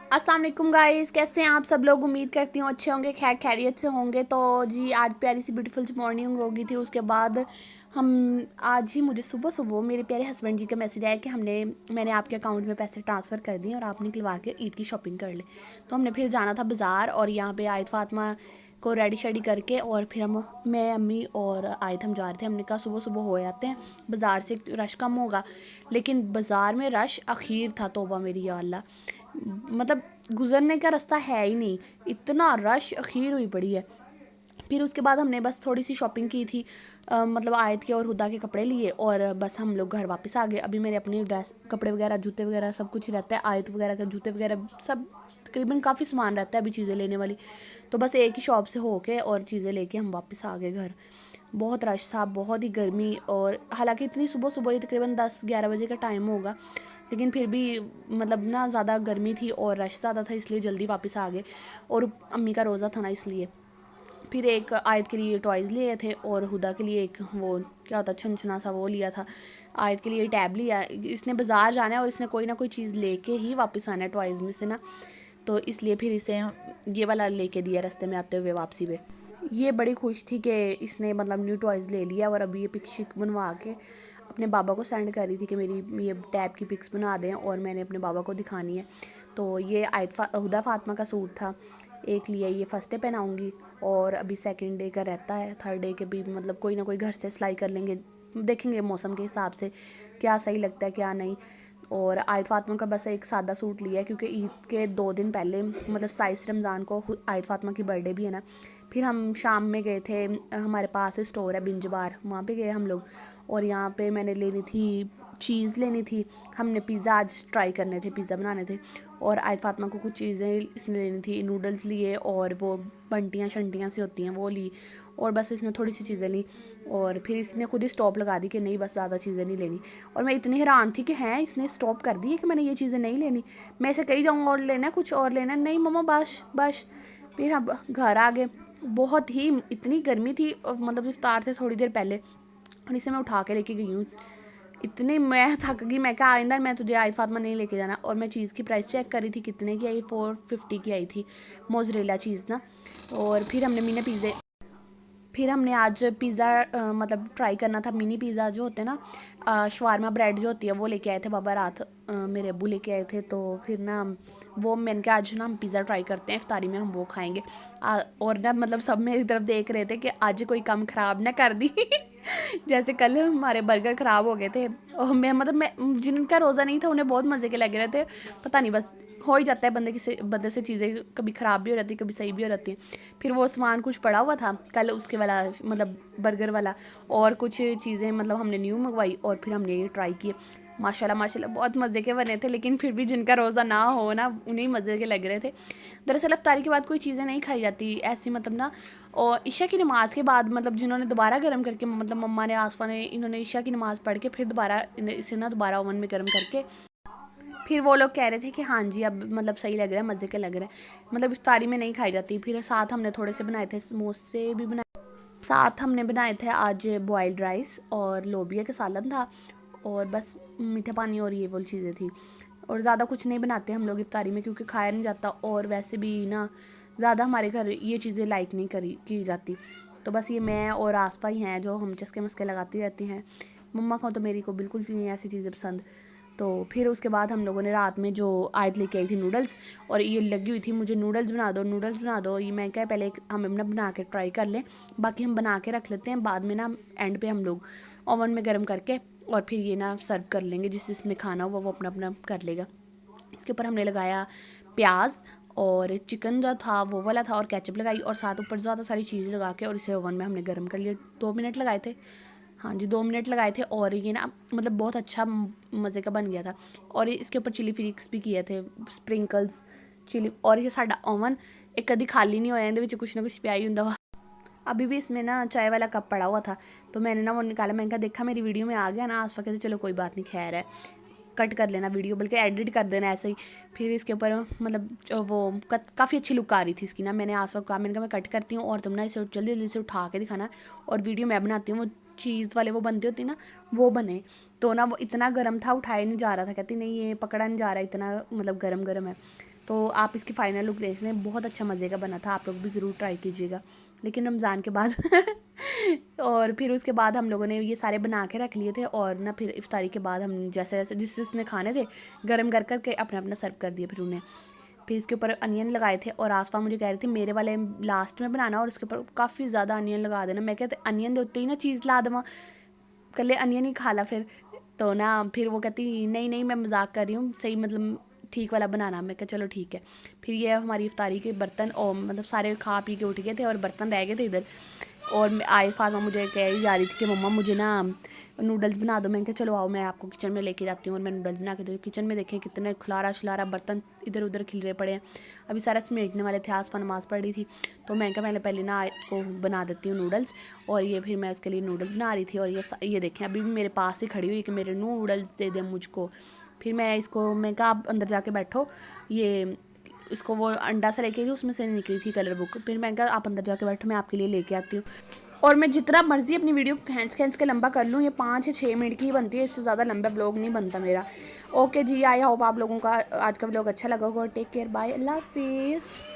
अस्सलाम वालेकुम गाइस, कैसे हैं आप सब लोग। उम्मीद करती हूँ अच्छे होंगे, खैर खैरियत से होंगे। तो जी आज प्यारी सी ब्यूटीफुल सी मॉर्निंग हो गई थी। उसके बाद हम आज ही मुझे सुबह सुबह मेरे प्यारे हस्बैंड जी का मैसेज आया कि मैंने आपके अकाउंट में पैसे ट्रांसफ़र कर दिए और आप निकलवा के ईद की शॉपिंग कर ले। तो हमने फिर जाना था बाज़ार और यहाँ पे आयत फातिमा को रेडी शेडी करके और फिर मैं अम्मी और आयत हम जा रहे थे। हमने कहा सुबह सुबह हो जाते हैं, बाज़ार से रश कम होगा। लेकिन बाज़ार में रश अखीर था, तौबा मेरी या अल्लाह, मतलब गुज़रने का रास्ता है ही नहीं, इतना रश अखीर हुई पड़ी है। फिर उसके बाद हमने बस थोड़ी सी शॉपिंग की थी, मतलब आयत के और हुदा के कपड़े लिए और बस हम लोग घर वापस आ गए। अभी मेरे अपनी ड्रेस कपड़े वगैरह जूते वगैरह सब कुछ रहता है, आयत वगैरह के जूते वगैरह सब तकरीबन काफ़ी सामान रहता है अभी चीज़ें लेने वाली। तो बस एक ही शॉप से होके और चीज़ें लेके हम वापस आ गए घर। बहुत रश था, बहुत ही गर्मी, और हालांकि इतनी सुबह सुबह ही तकरीबन 10-11 बजे का टाइम होगा, लेकिन फिर भी मतलब ना ज़्यादा गर्मी थी और रश ज़्यादा था, इसलिए जल्दी वापस आ गए। और अम्मी का रोज़ा था ना, इसलिए फिर एक आयत के लिए टॉयज़ लिए थे और हुदा के लिए एक वो क्या होता छनछना सा वो लिया था। आयत के लिए टैब लिया, इसने बाज़ार जाना है और इसने कोई ना कोई चीज़ लेके ही वापस आना है टॉयज़ में से ना, तो इसलिए फिर इसे ये वाला लेके दिया रास्ते में आते हुए वापसी पे। ये बड़ी खुश थी कि इसने मतलब न्यू टॉयज़ ले लिया और अभी ये पिक शिक बनवा के अपने बाबा को सेंड कर रही थी कि मेरी ये टैब की पिक्स बना दें और मैंने अपने बाबा को दिखानी है। तो ये हुदा फातिमा का सूट था, एक लिया, ये फर्स्ट डे पहनाऊँगी और अभी सेकंड डे का रहता है, थर्ड डे के भी मतलब कोई ना कोई घर से सिलाई कर लेंगे, देखेंगे मौसम के हिसाब से क्या सही लगता है क्या नहीं। और आयत फातिमा का बस एक सादा सूट लिया है क्योंकि ईद के 2 दिन पहले मतलब 27 रमज़ान को आयत फातिमा की बर्थडे भी है ना। फिर हम शाम में गए थे, हमारे पास स्टोर है बिंज बार, वहाँ पे गए हम लोग और यहाँ पे मैंने लेनी थी चीज़ लेनी थी। हमने पिज़्ज़ा आज ट्राई करने थे, पिज़्ज़ा बनाने थे और आयत फातिमा को कुछ चीज़ें इसने लेनी थी, नूडल्स लिए और वो बंटियाँ शंटियाँ सी होती हैं वो ली, और बस इसने थोड़ी सी चीज़ें ली और फिर इसने खुद ही स्टॉप लगा दी कि नहीं बस ज़्यादा चीज़ें नहीं लेनी। और मैं इतनी हैरान थी कि हैं इसने स्टॉप कर दी है कि मैंने ये चीज़ें नहीं लेनी। मैं इसे कही जाऊँ और लेना कुछ और लेना, नहीं मम्मा बस बस। फिर हम घर आ गए, बहुत ही इतनी गर्मी थी मतलब इफ्तार से थोड़ी देर पहले, और इसे मैं उठा के लेके गई हूँ। इतनी मैं थक गई, मैं क्या आइंदा मैं तुझे आयत फातिमा नहीं लेके जाना। और मैं चीज़ की प्राइस चेक करी थी, कितने की आई, 450 की आई थी मोज़रेला चीज़ ना। और फिर हमने आज पिज़्ज़ा मतलब ट्राई करना था, मिनी पिज़्ज़ा जो होते हैं ना, शवारमा ब्रेड जो होती है वो लेके आए थे बाबा रात, मेरे अब्बू लेके आए थे। तो फिर ना वो मैंने कहा आज ना हम पिज़्ज़ा ट्राई करते हैं, इफ्तारी में हम वो खाएंगे। और ना मतलब सब मेरी तरफ देख रहे थे कि आज कोई काम ख़राब ना कर दी जैसे कल हमारे बर्गर ख़राब हो गए थे और मैं जिनका रोज़ा नहीं था उन्हें बहुत मज़े के लग रहे थे। पता नहीं बस हो ही जाता है, बंदे से चीज़ें कभी ख़राब भी हो जाती है, कभी सही भी हो जाती है। फिर वो सामान कुछ पड़ा हुआ था कल उसके वाला मतलब बर्गर वाला, और कुछ चीज़ें मतलब हमने न्यू मंगवाई और फिर हमने ये ट्राई किए। माशाल्लाह माशाल्लाह बहुत मज़े के बने थे, लेकिन फिर भी जिनका रोज़ा ना हो ना उन्हें मज़े के लग रहे थे। दरअसल इफ्तारी के बाद कोई चीज़ें नहीं खाई जाती ऐसी, मतलब ना। और इशा की नमाज़ के बाद मतलब जिन्होंने दोबारा गर्म करके, मतलब मम्मा ने आसफा ने इन्होंने इशा की नमाज़ पढ़ के फिर दोबारा इसे ना दोबारा ओवन में गर्म करके फिर वो लोग कह रहे थे कि हाँ जी अब मतलब सही लग रहा है, मज़े के लग रहे हैं, मतलब इफ्तारी में नहीं खाई जाती। फिर साथ हमने थोड़े से बनाए थे समोसे भी बनाए, साथ हमने बनाए थे आज बॉइल्ड राइस और लोबिया का सालन था और बस मीठा पानी और ये वो चीज़ें थी। और ज़्यादा कुछ नहीं बनाते हम लोग इफ्तारी में क्योंकि खाया नहीं जाता और वैसे भी ना ज़्यादा हमारे घर ये चीज़ें लाइक नहीं करी की जाती। तो बस ये मैं और आसफा ही हैं जो हम चस्के मस्के लगाती रहती हैं। मम्मा को तो मेरी को बिल्कुल नहीं ऐसी चीज़ें पसंद। तो फिर उसके बाद हम लोगों ने रात में जो आयत लेके आई थी नूडल्स, और ये लगी हुई थी मुझे नूडल्स बना दो नूडल्स बना दो। ये मैं क्या पहले हम अपना बना के ट्राई कर लें, बाकी हम बना के रख लेते हैं, बाद में ना एंड पे हम लोग ओवन में गर्म करके और फिर ये ना सर्व कर लेंगे, जिस जिसने खाना हो वो अपना अपना कर लेगा। इसके ऊपर हमने लगाया प्याज और चिकन जो था वो वाला था और केचप लगाई और साथ ऊपर ज़्यादा सारी चीज़ लगा के और इसे ओवन में हमने गर्म कर लिया। 2 मिनट लगाए थे, हाँ जी 2 मिनट लगाए थे, और ये ना मतलब बहुत अच्छा मज़े का बन गया था। और इसके ऊपर चिली फ्लिक्स भी किए थे, स्प्रिंकल्स चिली। और ये साडा ओवन एक कभी खाली नहीं होया, इहदे विच कुछ ना कुछ पिया ही हुंदा वा। अभी भी इसमें ना चाय वाला कप पड़ा हुआ था, तो मैंने ना वो निकाला, मैंने कहा देखा मेरी वीडियो में आ गया ना। आसफा कहते चलो कोई बात नहीं, खैर है, कट कर लेना वीडियो, बल्कि एडिट कर देना ऐसे ही। फिर इसके ऊपर मतलब वो काफ़ी अच्छी लुक आ रही थी इसकी ना। मैंने आसफा को कहा, मैंने कहा मैं कट करती हूँ और तुम ना इसे जल्दी जल्दी से उठा के दिखाना, और वीडियो मैं बनाती हूँ। वो चीज़ वाले वो बनते होती ना वो बने। तो ना वो इतना गर्म था, उठाया नहीं जा रहा था, कहती नहीं ये पकड़ा नहीं जा रहा, इतना मतलब गर्म गर्म है। تو آپ اس کی فائنل لک دیکھ لیں, بہت اچھا مزے کا بنا تھا, آپ لوگ بھی ضرور ٹرائی کیجیے گا. لیکن رمضان کے بعد اور پھر اس کے بعد ہم لوگوں نے یہ سارے بنا کے رکھ لیے تھے, اور نا پھر افطاری کے بعد ہم جیسے جیسے جس نے کھانے تھے گرم کر کے اپنا اپنا سرو کر دیے پھر انہیں. پھر اس کے اوپر انین لگائے تھے, اور آسفا مجھے کہہ رہی تھی میرے والے لاسٹ میں بنانا اور اس کے اوپر کافی زیادہ انین لگا دینا. میں کہتے انین ہوتے ہی نا چیز لا دوا کلے انین ہی کھا لا پھر. تو نا پھر وہ کہتی نہیں میں مذاق کر رہی ہوں, صحیح مطلب ٹھیک والا بنانا. میں کہا چلو ٹھیک ہے. پھر یہ ہماری افطاری کے برتن اور مطلب سارے کھا پی کے اٹھ گئے تھے اور برتن رہ گئے تھے ادھر. اور آئے فاطمہ مجھے کہہ جا رہی تھی کہ مما مجھے نا نوڈلس بنا دو. میں کہ چلو آؤ میں آپ کو کچن میں لے کے جاتی ہوں اور میں نوڈلس بنا کے دوں. کچن میں دیکھیں کتنے کھلارا شلارا برتن ادھر ادھر کھلرے پڑے ہیں. ابھی سارا سمیٹنے والے تھے, آسفا نماز پڑھ رہی تھی, تو میں کہا میں پہلے نا کو بنا دیتی ہوں نوڈلس. اور یہ پھر میں اس کے لیے نوڈلس بنا رہی تھی, اور یہ دیکھیں ابھی بھی میرے پاس ہی کھڑی ہوئی کہ میرے نوڈلس دے دیں مجھ کو. پھر میں کہا آپ اندر جا کے بیٹھو, یہ اس کو وہ انڈا سے لے کے تھی اس میں سے نکلی تھی کلر بک. پھر میں کہا آپ اندر جا کے بیٹھو, میں آپ کے لیے لے کے آتی ہوں. اور میں جتنا مرضی اپنی ویڈیو کھینچ کے لمبا کر لوں, یہ 5 یا 6 منٹ کی ہی بنتی ہے, اس سے زیادہ لمبا بلاگ نہیں بنتا میرا. اوکے جی, آئی ہوپ آپ لوگوں کا آج کا بلاگ اچھا لگا ہوگا. ٹیک کیئر, بائے, اللہ حافظ.